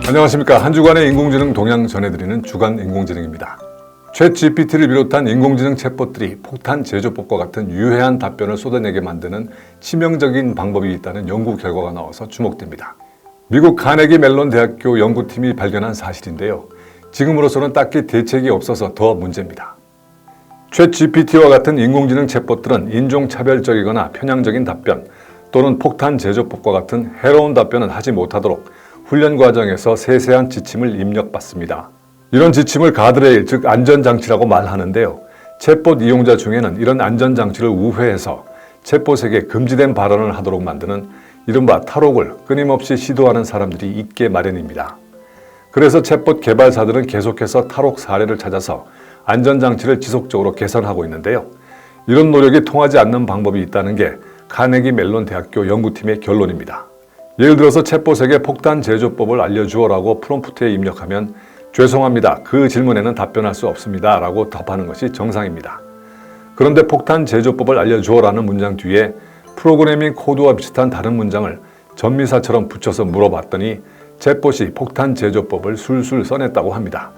안녕하십니까. 한 주간의 인공지능 동향 전해드리는 주간 인공지능입니다. 챗 GPT를 비롯한 인공지능 챗봇들이 폭탄 제조법과 같은 유해한 답변을 쏟아내게 만드는 치명적인 방법이 있다는 연구 결과가 나와서 주목됩니다. 미국 카네기 멜론 대학교 연구팀이 발견한 사실인데요. 지금으로서는 딱히 대책이 없어서 더 문제입니다. 챗 GPT와 같은 인공지능 챗봇들은 인종차별적이거나 편향적인 답변 또는 폭탄 제조법과 같은 해로운 답변은 하지 못하도록 훈련 과정에서 세세한 지침을 입력받습니다. 이런 지침을 가드레일, 즉 안전장치라고 말하는데요. 챗봇 이용자 중에는 이런 안전장치를 우회해서 챗봇에게 금지된 발언을 하도록 만드는 이른바 탈옥을 끊임없이 시도하는 사람들이 있게 마련입니다. 그래서 챗봇 개발사들은 계속해서 탈옥 사례를 찾아서 안전장치를 지속적으로 개선하고 있는데요. 이런 노력이 통하지 않는 방법이 있다는 게 카네기 멜론 대학교 연구팀의 결론입니다. 예를 들어서 챗봇에게 폭탄 제조법을 알려주어라고 프롬프트에 입력하면 죄송합니다. 그 질문에는 답변할 수 없습니다. 라고 답하는 것이 정상입니다. 그런데 폭탄 제조법을 알려주어라는 문장 뒤에 프로그래밍 코드와 비슷한 다른 문장을 전미사처럼 붙여서 물어봤더니 챗봇이 폭탄 제조법을 술술 써냈다고 합니다.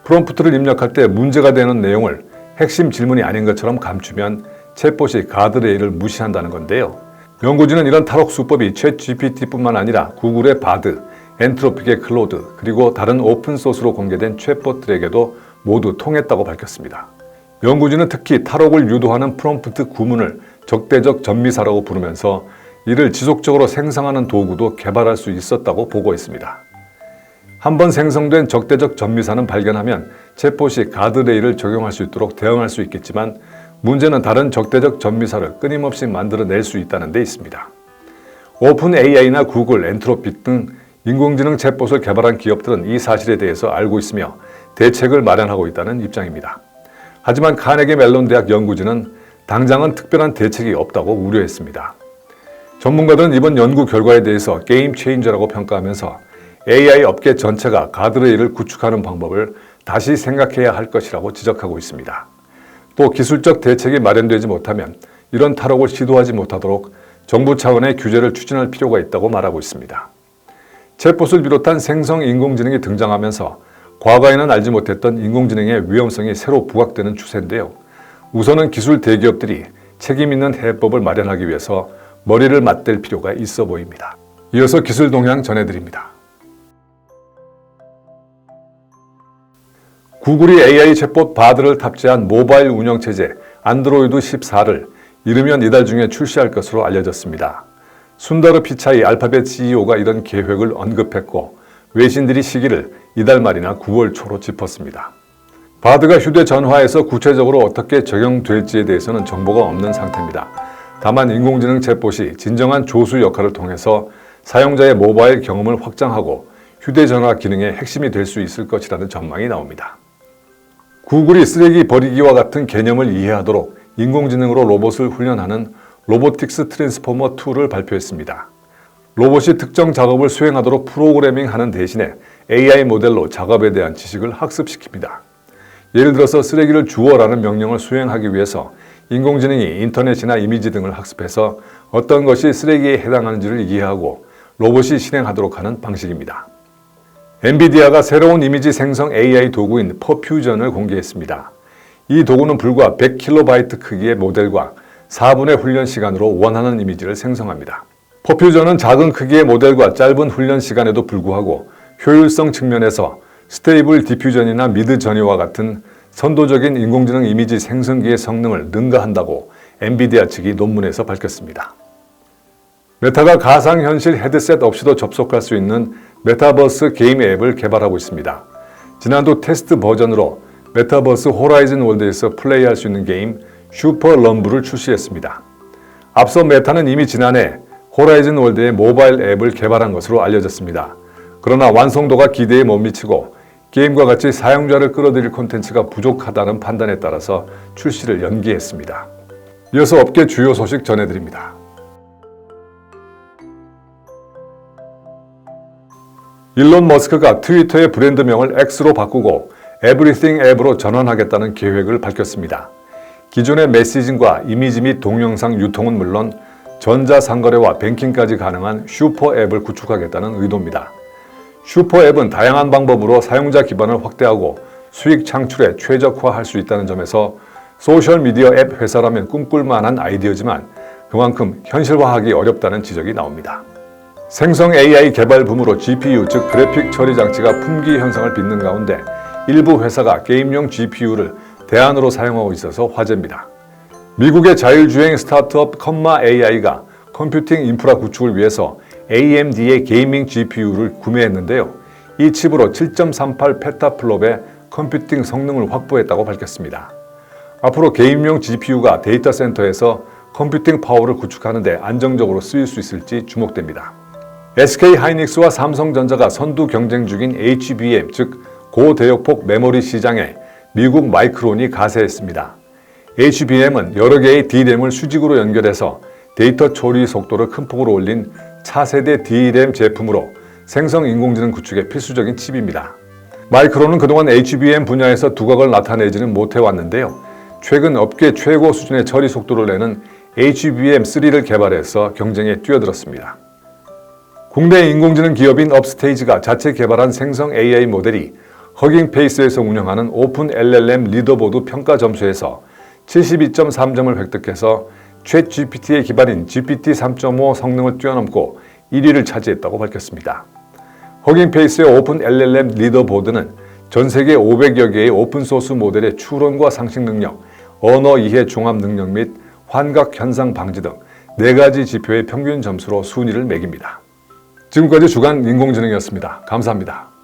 프롬프트를 입력할 때 문제가 되는 내용을 핵심 질문이 아닌 것처럼 감추면 챗봇이 가드레일을 무시한다는 건데요. 연구진은 이런 탈옥 수법이 챗 GPT뿐만 아니라 구글의 바드, 엔트로픽의 클로드, 그리고 다른 오픈소스로 공개된 챗봇들에게도 모두 통했다고 밝혔습니다. 연구진은 특히 탈옥을 유도하는 프롬프트 구문을 적대적 전미사라고 부르면서 이를 지속적으로 생성하는 도구도 개발할 수 있었다고 보고했습니다. 한번 생성된 적대적 전미사는 발견하면 챗봇이 가드레일을 적용할 수 있도록 대응할 수 있겠지만 문제는 다른 적대적 전미사를 끊임없이 만들어낼 수 있다는 데 있습니다. 오픈 AI나 구글, 엔트로픽 등 인공지능 챗봇을 개발한 기업들은 이 사실에 대해서 알고 있으며 대책을 마련하고 있다는 입장입니다. 하지만 카네기 멜론 대학 연구진은 당장은 특별한 대책이 없다고 우려했습니다. 전문가들은 이번 연구 결과에 대해서 게임 체인저라고 평가하면서 AI 업계 전체가 가드레일을 구축하는 방법을 다시 생각해야 할 것이라고 지적하고 있습니다. 또 기술적 대책이 마련되지 못하면 이런 탈옥을 시도하지 못하도록 정부 차원의 규제를 추진할 필요가 있다고 말하고 있습니다. 챗봇을 비롯한 생성 인공지능이 등장하면서 과거에는 알지 못했던 인공지능의 위험성이 새로 부각되는 추세인데요. 우선은 기술 대기업들이 책임 있는 해법을 마련하기 위해서 머리를 맞댈 필요가 있어 보입니다. 이어서 기술 동향 전해드립니다. 구글이 AI 챗봇 바드를 탑재한 모바일 운영체제 안드로이드 14를 이르면 이달 중에 출시할 것으로 알려졌습니다. 순다르 피차이 알파벳 CEO가 이런 계획을 언급했고 외신들이 시기를 이달 말이나 9월 초로 짚었습니다. 바드가 휴대전화에서 구체적으로 어떻게 적용될지에 대해서는 정보가 없는 상태입니다. 다만 인공지능 챗봇이 진정한 조수 역할을 통해서 사용자의 모바일 경험을 확장하고 휴대전화 기능의 핵심이 될 수 있을 것이라는 전망이 나옵니다. 구글이 쓰레기 버리기와 같은 개념을 이해하도록 인공지능으로 로봇을 훈련하는 로보틱스 트랜스포머 2를 발표했습니다. 로봇이 특정 작업을 수행하도록 프로그래밍하는 대신에 AI 모델로 작업에 대한 지식을 학습시킵니다. 예를 들어서 쓰레기를 주워라는 명령을 수행하기 위해서 인공지능이 인터넷이나 이미지 등을 학습해서 어떤 것이 쓰레기에 해당하는지를 이해하고 로봇이 실행하도록 하는 방식입니다. 엔비디아가 새로운 이미지 생성 AI 도구인 퍼퓨전을 공개했습니다. 이 도구는 불과 100KB 크기의 모델과 4분의 훈련 시간으로 원하는 이미지를 생성합니다. 퍼퓨전은 작은 크기의 모델과 짧은 훈련 시간에도 불구하고 효율성 측면에서 스테이블 디퓨전이나 미드 저니와 같은 선도적인 인공지능 이미지 생성기의 성능을 능가한다고 엔비디아 측이 논문에서 밝혔습니다. 메타가 가상현실 헤드셋 없이도 접속할 수 있는 메타버스 게임 앱을 개발하고 있습니다. 지난도 테스트 버전으로 메타버스 호라이즌 월드에서 플레이할 수 있는 게임 슈퍼 럼블을 출시했습니다. 앞서 메타는 이미 지난해 호라이즌 월드의 모바일 앱을 개발한 것으로 알려졌습니다. 그러나 완성도가 기대에 못 미치고 게임과 같이 사용자를 끌어들일 콘텐츠가 부족하다는 판단에 따라서 출시를 연기했습니다. 이어서 업계 주요 소식 전해드립니다. 일론 머스크가 트위터의 브랜드명을 X로 바꾸고 에브리띵 앱으로 전환하겠다는 계획을 밝혔습니다. 기존의 메시징과 이미지 및 동영상 유통은 물론 전자상거래와 뱅킹까지 가능한 슈퍼 앱을 구축하겠다는 의도입니다. 슈퍼앱은 다양한 방법으로 사용자 기반을 확대하고 수익 창출에 최적화할 수 있다는 점에서 소셜미디어 앱 회사라면 꿈꿀 만한 아이디어지만 그만큼 현실화하기 어렵다는 지적이 나옵니다. 생성 AI 개발 붐으로 GPU, 즉 그래픽 처리 장치가 품귀 현상을 빚는 가운데 일부 회사가 게임용 GPU를 대안으로 사용하고 있어서 화제입니다. 미국의 자율주행 스타트업 컴마 AI가 컴퓨팅 인프라 구축을 위해서 AMD의 게이밍 GPU를 구매했는데요. 이 칩으로 7.38 페타플롭의 컴퓨팅 성능을 확보했다고 밝혔습니다. 앞으로 게임용 GPU가 데이터 센터에서 컴퓨팅 파워를 구축하는 데 안정적으로 쓰일 수 있을지 주목됩니다. SK하이닉스와 삼성전자가 선두 경쟁 중인 HBM, 즉 고대역폭 메모리 시장에 미국 마이크론이 가세했습니다. HBM은 여러 개의 D램을 수직으로 연결해서 데이터 처리 속도를 큰 폭으로 올린 차세대 D램 제품으로 생성 인공지능 구축에 필수적인 칩입니다. 마이크론은 그동안 HBM 분야에서 두각을 나타내지는 못해왔는데요. 최근 업계 최고 수준의 처리 속도를 내는 HBM3를 개발해서 경쟁에 뛰어들었습니다. 국내 인공지능 기업인 업스테이지가 자체 개발한 생성 AI 모델이 허깅페이스에서 운영하는 오픈 LLM 리더보드 평가 점수에서 72.3점을 획득해서 챗 GPT의 기반인 GPT 3.5 성능을 뛰어넘고 1위를 차지했다고 밝혔습니다. 허깅페이스의 오픈 LLM 리더보드는 전 세계 500여 개의 오픈소스 모델의 추론과 상식 능력, 언어 이해 종합 능력 및 환각 현상 방지 등 4가지 지표의 평균 점수로 순위를 매깁니다. 지금까지 주간 인공지능이었습니다. 감사합니다.